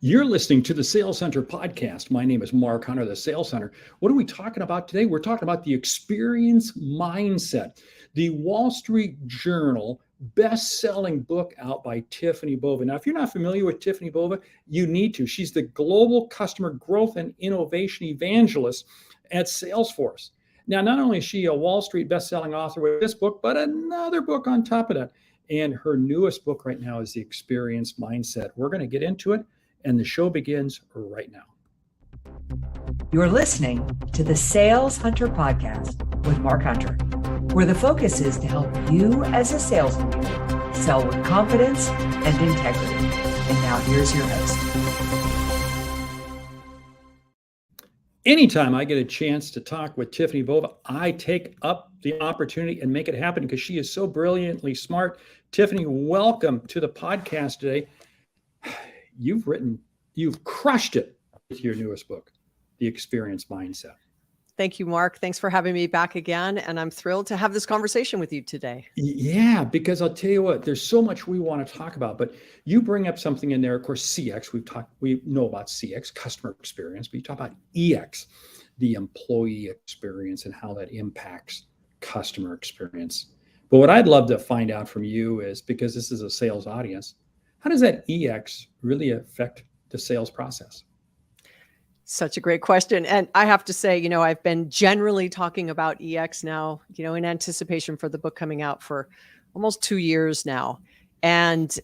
You're listening to the Sales Center podcast. My name is Mark Hunter, the Sales Center. What are we talking about today? We're talking about the experience mindset, the Wall Street Journal best-selling book out by Tiffani Bova. Now, if you're not familiar with Tiffani Bova, you need to. She's the global customer growth and innovation evangelist at Salesforce. Now, not only is she a Wall Street best-selling author with this book, but another book on top of that. And her newest book right now is The Experience Mindset. We're going to get into it, and the show begins right now. You're listening to the Sales Hunter Podcast with Mark Hunter, where the focus is to help you as a sales leader sell with confidence and integrity. And now here's your host. Anytime I get a chance to talk with Tiffani Bova, I take up the opportunity and make it happen because she is so brilliantly smart. Tiffani, welcome to the podcast today. You've crushed it with your newest book, The Experience Mindset. Thank you, Mark. Thanks for having me back again. And I'm thrilled to have this conversation with you today. Yeah, because I'll tell you what, there's so much we want to talk about, but you bring up something in there. Of course, CX, we know about CX, customer experience, but you talk about EX, the employee experience and how that impacts customer experience. But what I'd love to find out from you is, because this is a sales audience, how does that EX really affect the sales process? Such a great question. And I have to say, I've been generally talking about EX now, in anticipation for the book coming out for almost 2 years now. And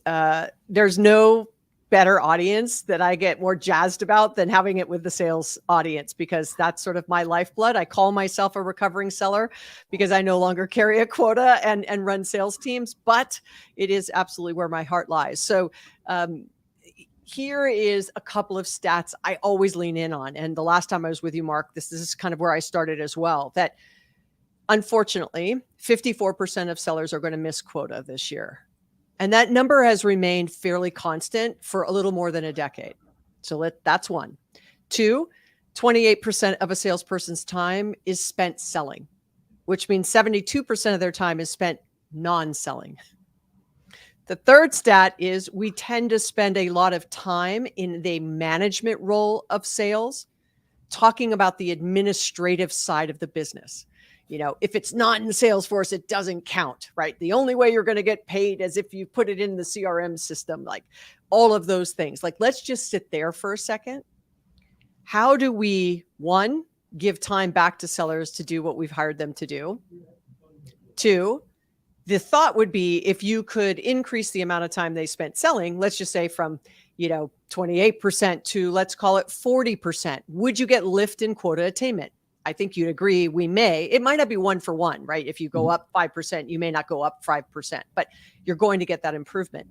there's no better audience that I get more jazzed about than having it with the sales audience, because that's sort of my lifeblood. I call myself a recovering seller because I no longer carry a quota and run sales teams, but it is absolutely where my heart lies. So, here is a couple of stats I always lean in on. And the last time I was with you, Mark, this is kind of where I started as well, that unfortunately, 54% of sellers are going to miss quota this year. And that number has remained fairly constant for a little more than a decade. So that's one. Two, 28% of a salesperson's time is spent selling, which means 72% of their time is spent non-selling. The third stat is we tend to spend a lot of time in the management role of sales, talking about the administrative side of the business. If it's not in Salesforce, it doesn't count, right? The only way you're going to get paid is if you put it in the CRM system, like all of those things. Like, let's just sit there for a second. How do we, one, give time back to sellers to do what we've hired them to do? Two, the thought would be, if you could increase the amount of time they spent selling, let's just say from, 28% to, let's call it 40%, would you get lift in quota attainment? I think you'd agree we may. It might not be one for one, right? If you go up 5%, you may not go up 5%, but you're going to get that improvement.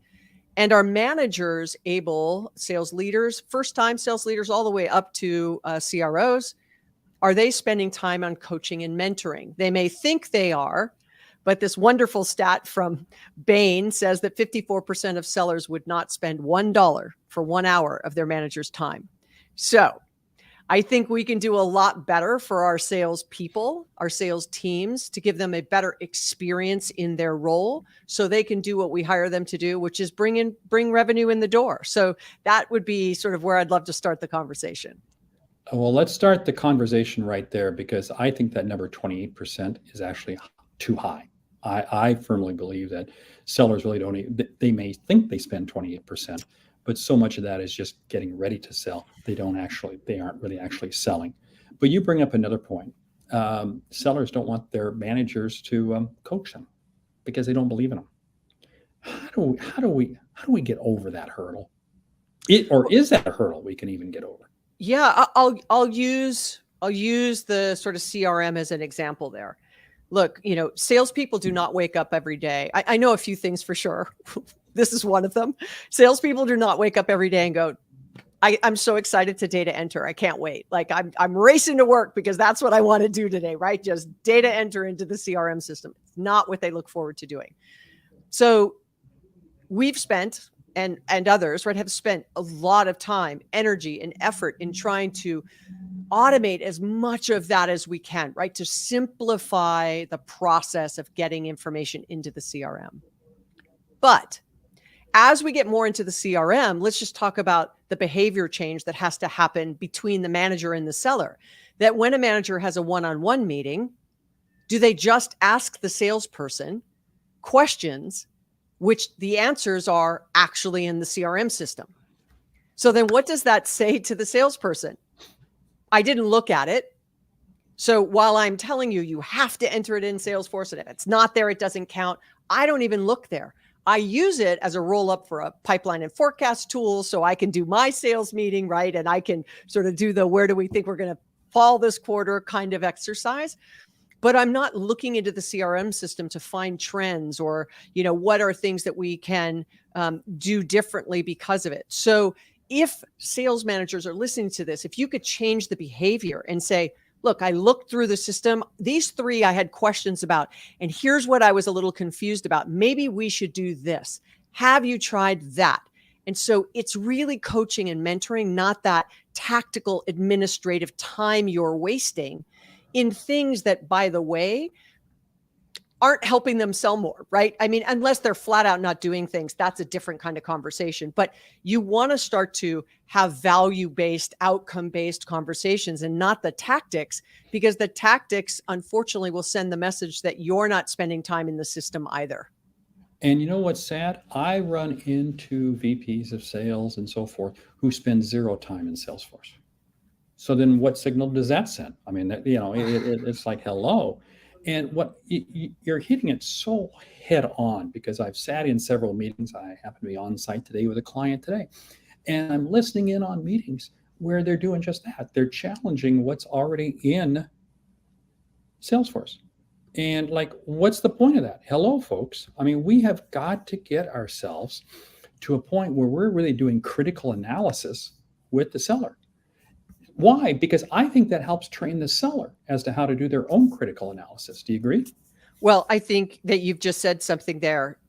And are managers able, sales leaders, first-time sales leaders all the way up to CROs, are they spending time on coaching and mentoring? They may think they are, but this wonderful stat from Bain says that 54% of sellers would not spend $1 for 1 hour of their manager's time. So I think we can do a lot better for our sales people, our sales teams, to give them a better experience in their role so they can do what we hire them to do, which is bring revenue in the door. So that would be sort of where I'd love to start the conversation. Well, let's start the conversation right there, because I think that number 28% is actually too high. I firmly believe that sellers really they may think they spend 28%, but so much of that is just getting ready to sell. They aren't really actually selling. But you bring up another point. Sellers don't want their managers to coach them because they don't believe in them. How do we get over that hurdle? Or is that a hurdle we can even get over? Yeah, I'll use the sort of CRM as an example there. Look, salespeople do not wake up every day. I know a few things for sure. This is one of them. Salespeople do not wake up every day and go, I'm so excited to data enter. I can't wait. Like I'm racing to work because that's what I want to do today, right? Just data enter into the CRM system. It's not what they look forward to doing. So we've spent, and others, right, have spent a lot of time, energy, and effort in trying to automate as much of that as we can, right? To simplify the process of getting information into the CRM. But As we get more into the CRM, let's just talk about the behavior change that has to happen between the manager and the seller. That when a manager has a one-on-one meeting, do they just ask the salesperson questions, which the answers are actually in the CRM system? So then what does that say to the salesperson? I didn't look at it. So while I'm telling you, you have to enter it in Salesforce, and if it's not there, it doesn't count. I don't even look there. I use it as a roll up for a pipeline and forecast tool so I can do my sales meeting, right? And I can sort of do the where do we think we're going to fall this quarter kind of exercise. But I'm not looking into the CRM system to find trends or, what are things that we can do differently because of it. So if sales managers are listening to this, if you could change the behavior and say, look, I looked through the system. These 3 I had questions about, and here's what I was a little confused about. Maybe we should do this. Have you tried that? And so it's really coaching and mentoring, not that tactical administrative time you're wasting in things that, by the way, aren't helping them sell more, right? I mean, unless they're flat out not doing things, that's a different kind of conversation. But you want to start to have value-based, outcome-based conversations and not the tactics, because the tactics, unfortunately, will send the message that you're not spending time in the system either. And you know what's sad? I run into VPs of sales and so forth who spend 0 time in Salesforce. So then what signal does that send? I mean, it's like, hello. And what you're hitting it so head on, because I've sat in several meetings. I happen to be on site today with a client today, and I'm listening in on meetings where they're doing just that. They're challenging what's already in Salesforce. And like, what's the point of that? Hello, folks. I mean, we have got to get ourselves to a point where we're really doing critical analysis with the seller. Why? Because I think that helps train the seller as to how to do their own critical analysis. Do you agree? Well, I think that you've just said something there.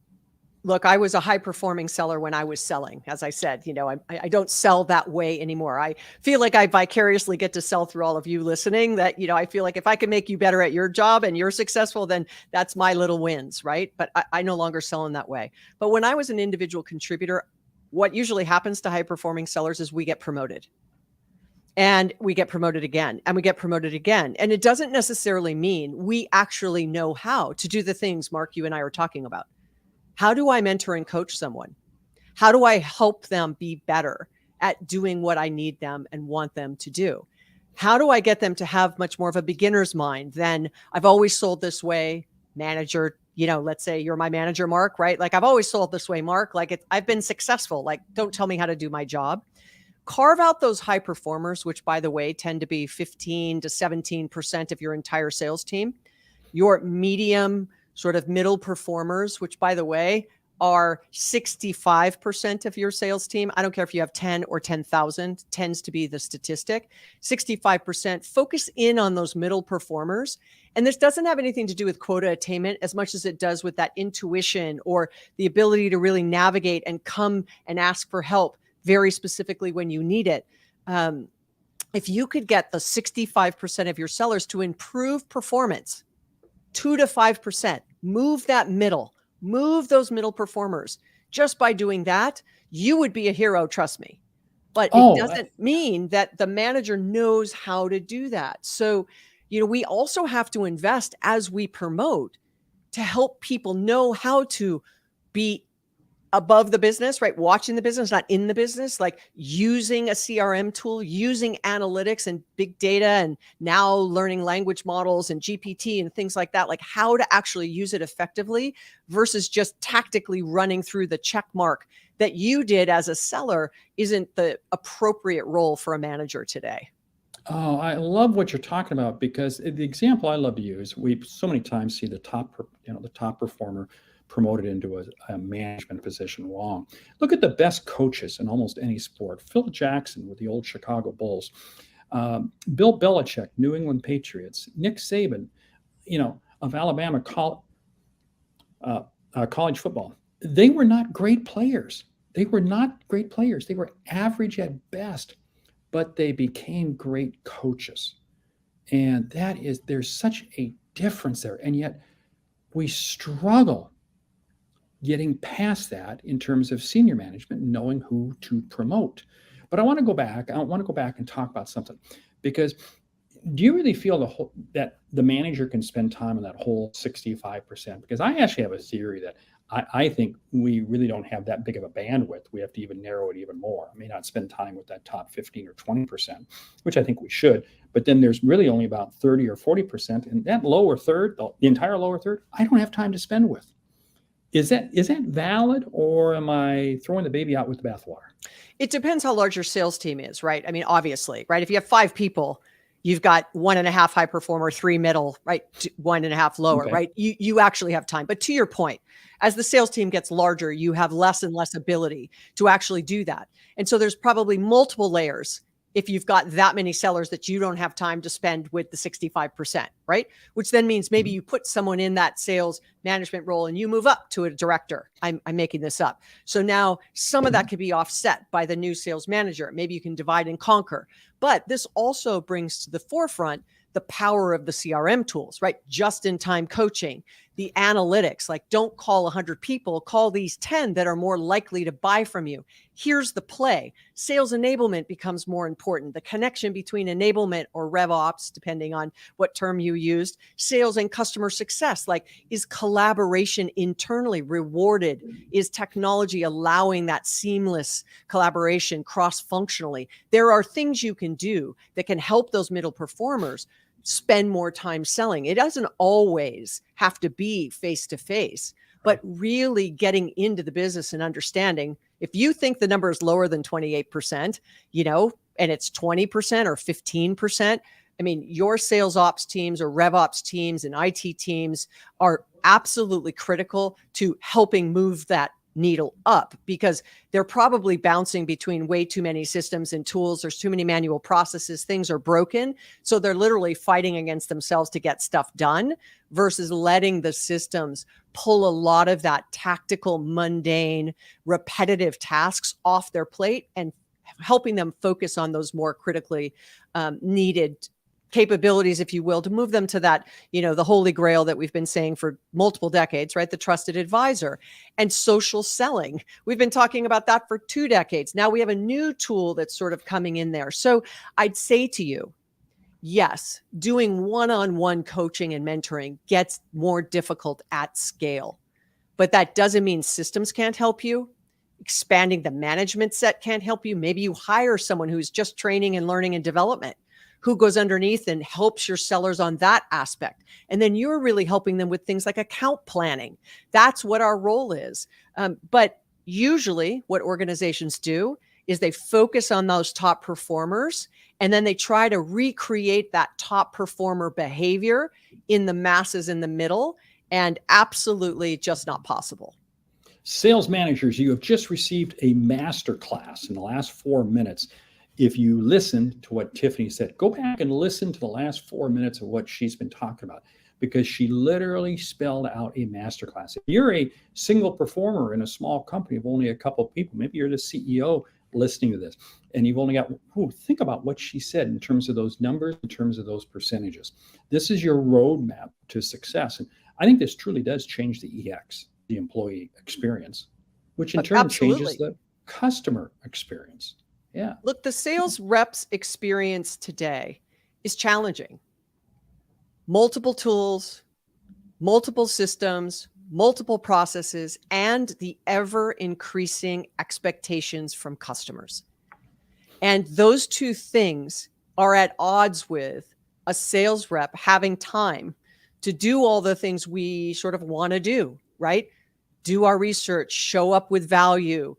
Look, I was a high performing seller when I was selling. As I said, I don't sell that way anymore. I feel like I vicariously get to sell through all of you listening that, I feel like if I can make you better at your job and you're successful, then that's my little wins, right? But I no longer sell in that way. But when I was an individual contributor, what usually happens to high performing sellers is we get promoted. And we get promoted again, and we get promoted again. And it doesn't necessarily mean we actually know how to do the things, Mark, you and I are talking about. How do I mentor and coach someone? How do I help them be better at doing what I need them and want them to do? How do I get them to have much more of a beginner's mind than I've always sold this way, manager? Let's say you're my manager, Mark, right? Like, I've always sold this way, Mark. Like, I've been successful. Like, don't tell me how to do my job. Carve out those high performers, which, by the way, tend to be 15 to 17% of your entire sales team. Your medium, sort of middle performers, which, by the way, are 65% of your sales team. I don't care if you have 10 or 10,000, tends to be the statistic. 65%, focus in on those middle performers. And this doesn't have anything to do with quota attainment as much as it does with that intuition or the ability to really navigate and come and ask for help very specifically when you need it. If you could get the 65% of your sellers to improve performance, 2 to 5%, move that middle, move those middle performers. Just by doing that, you would be a hero, trust me. But it doesn't mean that the manager knows how to do that. So, we also have to invest as we promote to help people know how to be above the business, right? Watching the business, not in the business, like using a CRM tool, using analytics and big data, and now learning language models and GPT and things like that, like how to actually use it effectively versus just tactically running through the check mark that you did as a seller isn't the appropriate role for a manager today. Oh, I love what you're talking about, because the example I love to use, we so many times see the top performer promoted into a management position wrong. Look at the best coaches in almost any sport. Phil Jackson with the old Chicago Bulls, Bill Belichick, New England Patriots, Nick Saban, of Alabama college football. They were not great players. They were average at best, but they became great coaches. And there's such a difference there. And yet we struggle getting past that in terms of senior management, knowing who to promote. But I want to go back. I want to go back and talk about something, because do you really feel that the manager can spend time on that whole 65%? Because I actually have a theory that I think we really don't have that big of a bandwidth. We have to even narrow it even more. I may not spend time with that top 15 or 20%, which I think we should. But then there's really only about 30 or 40%. And that lower third, the entire lower third, I don't have time to spend with. Is that valid, or am I throwing the baby out with the bathwater? It depends how large your sales team is, right? I mean, obviously, right? If you have 5 people, you've got 1.5 high performer, 3 middle, right? 1.5 lower, Okay. right? You actually have time. But to your point, as the sales team gets larger, you have less and less ability to actually do that. And so there's probably multiple layers if you've got that many sellers that you don't have time to spend with the 65%, right? Which then means maybe you put someone in that sales management role and you move up to a director. I'm making this up. So now some of that could be offset by the new sales manager. Maybe you can divide and conquer. But this also brings to the forefront the power of the CRM tools, right? Just-in-time coaching, the analytics, like don't call 100 people, call these 10 that are more likely to buy from you. Here's the play. Sales enablement becomes more important. The connection between enablement or RevOps, depending on what term you used, sales and customer success, like is collaboration internally rewarded? Is technology allowing that seamless collaboration cross-functionally? There are things you can do that can help those middle performers spend more time selling. It doesn't always have to be face-to-face, but really getting into the business and understanding if you think the number is lower than 28%, and it's 20% or 15%, I mean, your sales ops teams or rev ops teams and IT teams are absolutely critical to helping move that needle up, because they're probably bouncing between way too many systems and tools. There's too many manual processes. Things are broken. So they're literally fighting against themselves to get stuff done versus letting the systems pull a lot of that tactical, mundane, repetitive tasks off their plate and helping them focus on those more critically needed capabilities, if you will, to move them to that, the holy grail that we've been saying for multiple decades, right? The trusted advisor and social selling. We've been talking about that for 2 decades. Now we have a new tool that's sort of coming in there. So I'd say to you, yes, doing one-on-one coaching and mentoring gets more difficult at scale, but that doesn't mean systems can't help you. Expanding the management set can't help you. Maybe you hire someone who's just training and learning and development, who goes underneath and helps your sellers on that aspect. And then you're really helping them with things like account planning. That's what our role is. But usually what organizations do is they focus on those top performers, and then they try to recreate that top performer behavior in the masses in the middle, and absolutely just not possible. Sales managers, you have just received a masterclass in the last 4 minutes. If you listen to what Tiffani said, go back and listen to the last 4 minutes of what she's been talking about, because she literally spelled out a masterclass. If you're a single performer in a small company of only a couple of people, maybe you're the CEO listening to this, and you've only got, think about what she said in terms of those numbers, in terms of those percentages. This is your roadmap to success. And I think this truly does change the EX, the employee experience, which in turn changes the customer experience. Yeah. Look, the sales reps experience today is challenging. Multiple tools, multiple systems, multiple processes, and the ever increasing expectations from customers. And those two things are at odds with a sales rep having time to do all the things we sort of want to do, right? Do our research, show up with value,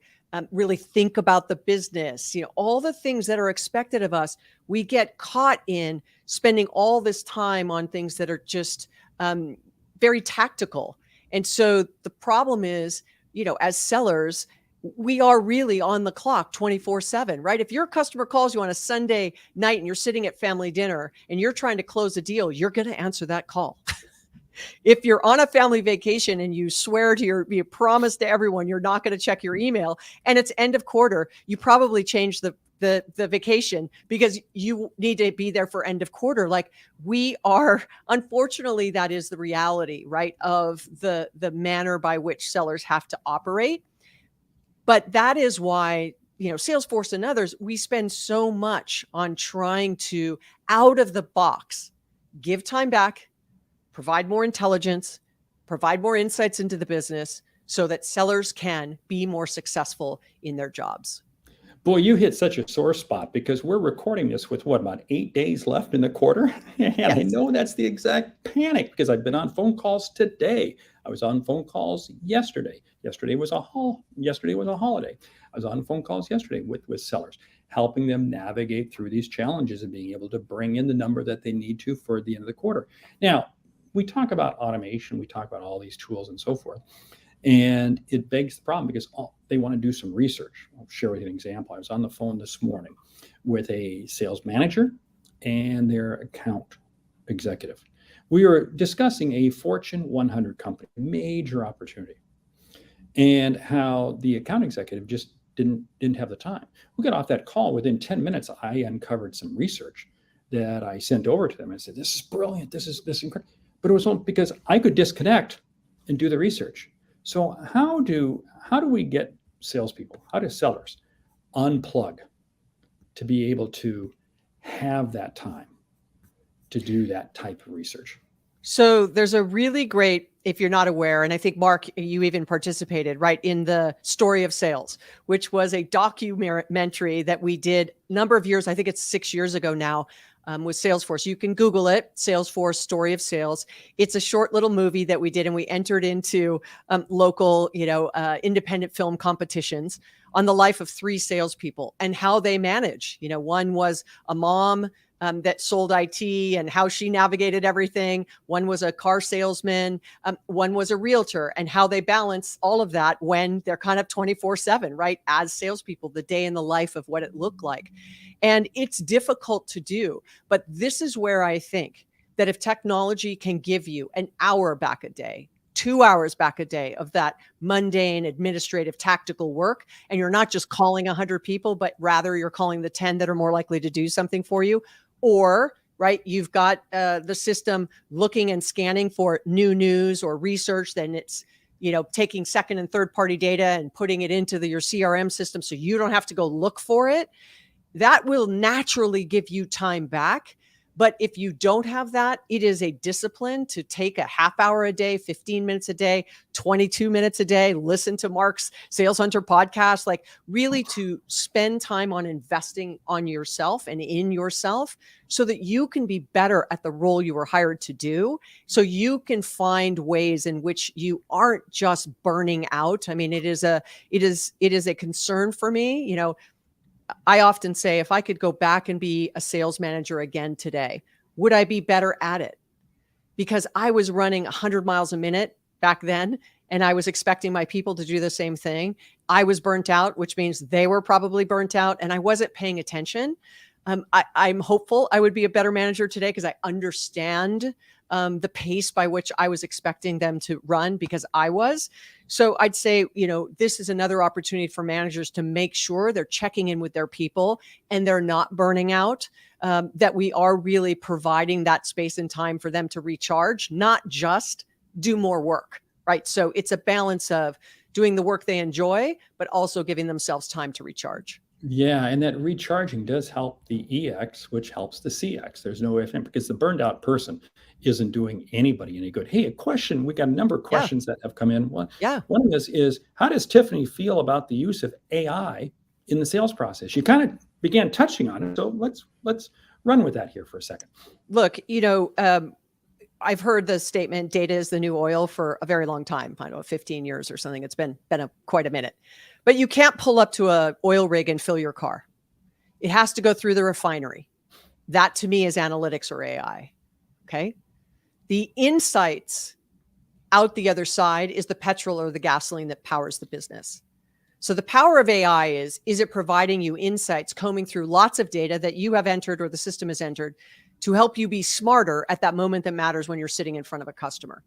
really think about the business, all the things that are expected of us. We get caught in spending all this time on things that are just very tactical. And so the problem is, as sellers, we are really on the clock 24/7, right? If your customer calls you on a Sunday night and you're sitting at family dinner and you're trying to close a deal, you're going to answer that call. If you're on a family vacation and you swear to you promise to everyone you're not going to check your email and it's end of quarter, you probably changed the the vacation because you need to be there for end of quarter. Like we are, unfortunately, that is the reality, right? Of the manner by which sellers have to operate. But that is why, Salesforce and others, we spend so much on trying to out of the box, give time back, provide more intelligence, provide more insights into the business so that sellers can be more successful in their jobs. Boy, you hit such a sore spot because we're recording this with about 8 days left in the quarter. And Yes. I know that's the exact panic because I've been on phone calls today. I was on phone calls yesterday. Yesterday was a holiday. I was on phone calls yesterday with sellers, helping them navigate through these challenges and being able to bring in the number that they need to for the end of the quarter. Now, we talk about automation, we talk about all these tools and so forth. And it begs the problem because they want to do some research. I'll share with you an example. I was on the phone this morning with a sales manager and their account executive. We were discussing a Fortune 100 company, major opportunity, and how the account executive just didn't have the time. We got off that call. Within 10 minutes, I uncovered some research that I sent over to them. I said, "This is brilliant. This is incredible." But it was only because I could disconnect and do the research. So how do we get salespeople, how do sellers unplug to be able to have that time to do that type of research? So there's a really great, if you're not aware, and I think Mark, you even participated, right, in the Story of Sales, which was a documentary that we did a number of years, I think it's 6 years ago now, with Salesforce. You can Google it, Salesforce Story of Sales. It's a short little movie that we did, and we entered into local, independent film competitions on the life of 3 salespeople and how they manage. One was a mom that sold IT and how she navigated everything. One was a car salesman. One was a realtor and how they balance all of that when they're kind of 24/7, right? As salespeople, the day in the life of what it looked like. And it's difficult to do. But this is where I think that if technology can give you an hour back a day, 2 hours back a day of that mundane, administrative, tactical work, and you're not just calling 100 people, but rather you're calling the 10 that are more likely to do something for you, or right, you've got the system looking and scanning for new news or research, then it's taking second and third party data and putting it into your CRM system so you don't have to go look for it. That will naturally give you time back. But if you don't have that, it is a discipline to take a half hour a day, 15 minutes a day, 22 minutes a day, listen to Mark's Sales Hunter podcast, like really to spend time on investing on yourself and in yourself so that you can be better at the role you were hired to do. So you can find ways in which you aren't just burning out. I mean, it is a concern for me. I often say, if I could go back and be a sales manager again today, would I be better at it? Because I was running 100 miles a minute back then, and I was expecting my people to do the same thing. I was burnt out, which means they were probably burnt out, and I wasn't paying attention. I'm hopeful I would be a better manager today because I understand the pace by which I was expecting them to run because I was. So I'd say, this is another opportunity for managers to make sure they're checking in with their people and they're not burning out, that we are really providing that space and time for them to recharge, not just do more work, right? So it's a balance of doing the work they enjoy, but also giving themselves time to recharge. Yeah, and that recharging does help the EX, which helps the CX. There's no if and because the burned out person isn't doing anybody any good. Hey, a question. We got a number of questions that have come in. One of this is, how does Tiffani feel about the use of AI in the sales process? You kind of began touching on it. So let's run with that here for a second. Look, I've heard the statement, data is the new oil, for a very long time. I don't know, 15 years or something. It's been quite a minute. But you can't pull up to a oil rig and fill your car. It has to go through the refinery. That to me is analytics or AI. Okay. The insights out the other side is the petrol or the gasoline that powers the business. So the power of AI is it providing you insights, combing through lots of data that you have entered or the system has entered to help you be smarter at that moment that matters when you're sitting in front of a customer.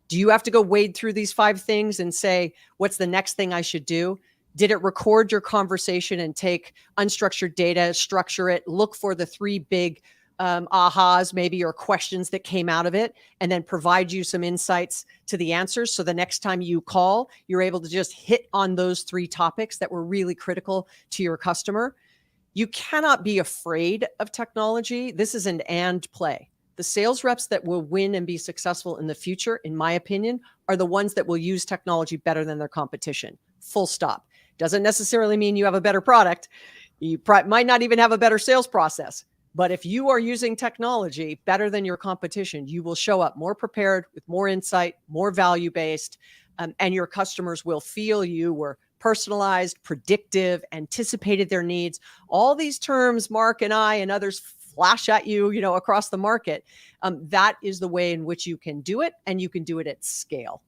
Do you have to go wade through these 5 things and say, what's the next thing I should do? Did it record your conversation and take unstructured data, structure it, look for the three big ahas, maybe, or questions that came out of it, and then provide you some insights to the answers? So the next time you call, you're able to just hit on those three topics that were really critical to your customer. You cannot be afraid of technology. This is an and play. The sales reps that will win and be successful in the future, in my opinion, are the ones that will use technology better than their competition. Full stop. Doesn't necessarily mean you have a better product. You might not even have a better sales process. But if you are using technology better than your competition, you will show up more prepared, with more insight, more value-based, and your customers will feel you were personalized, predictive, anticipated their needs. All these terms Mark and I and others flash at you, across the market. That is the way in which you can do it, and you can do it at scale.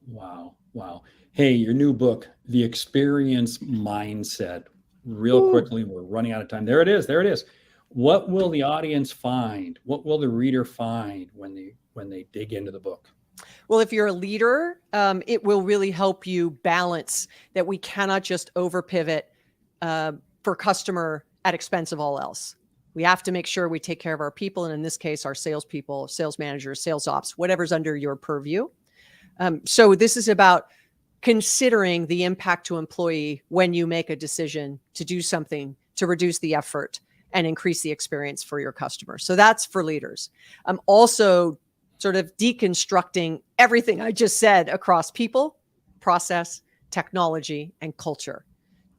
Wow. Hey, your new book, The Experience Mindset. Real quickly, we're running out of time. There it is. What will the audience find? What will the reader find when they dig into the book? Well, if you're a leader, it will really help you balance that we cannot just over pivot for customer at expense of all else. We have to make sure we take care of our people, and in this case, our salespeople, sales managers, sales ops, whatever's under your purview. So this is about considering the impact to employee when you make a decision to do something to reduce the effort and increase the experience for your customers. So that's for leaders. I'm also sort of deconstructing everything I just said across people, process, technology, and culture.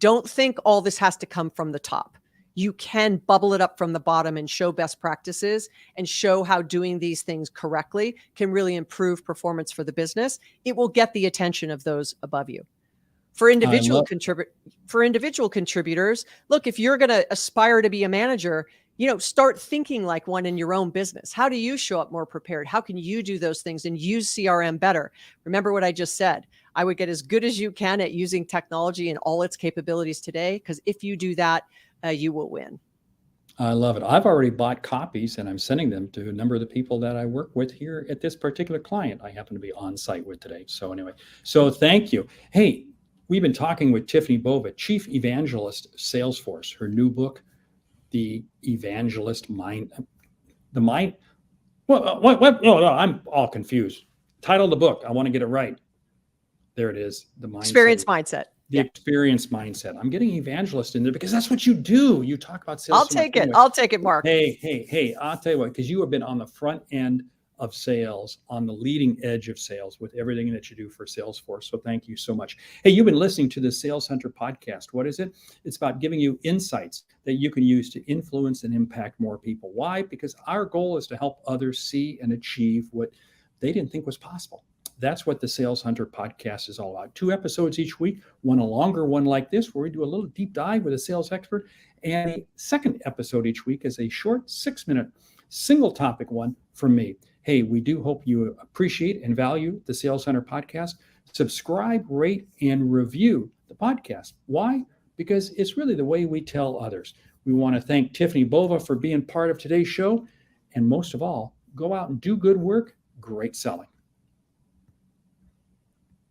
Don't think all this has to come from the top. You can bubble it up from the bottom and show best practices and show how doing these things correctly can really improve performance for the business. It will get the attention of those above you. For individual contributors, look, if you're going to aspire to be a manager, start thinking like one in your own business. How do you show up more prepared? How can you do those things and use CRM better? Remember what I just said. I would get as good as you can at using technology and all its capabilities today, because if you do that, you will win. I love it. I've already bought copies and I'm sending them to a number of the people that I work with here at this particular client I happen to be on site with today. So anyway, thank you. Hey, we've been talking with Tiffani Bova, Chief Evangelist, Salesforce. Her new book, The Evangelist Mind. What? No, I'm all confused. Title of the book. I want to get it right. There it is. The mindset. Experience mindset. The experience mindset. I'm getting evangelist in there because that's what you do. You talk about sales. I'll take it, Mark. Hey, I'll tell you what, because you have been on the front end of sales, on the leading edge of sales with everything that you do for Salesforce. So thank you so much. Hey, you've been listening to the Sales Hunter podcast. What is it? It's about giving you insights that you can use to influence and impact more people. Why? Because our goal is to help others see and achieve what they didn't think was possible. That's what the Sales Hunter podcast is all about. 2 episodes each week, one a longer one like this, where we do a little deep dive with a sales expert, and a second episode each week is a short 6-minute single topic one from me. Hey, we do hope you appreciate and value the Sales Hunter podcast. Subscribe, rate, and review the podcast. Why? Because it's really the way we tell others. We want to thank Tiffani Bova for being part of today's show. And most of all, go out and do good work. Great selling.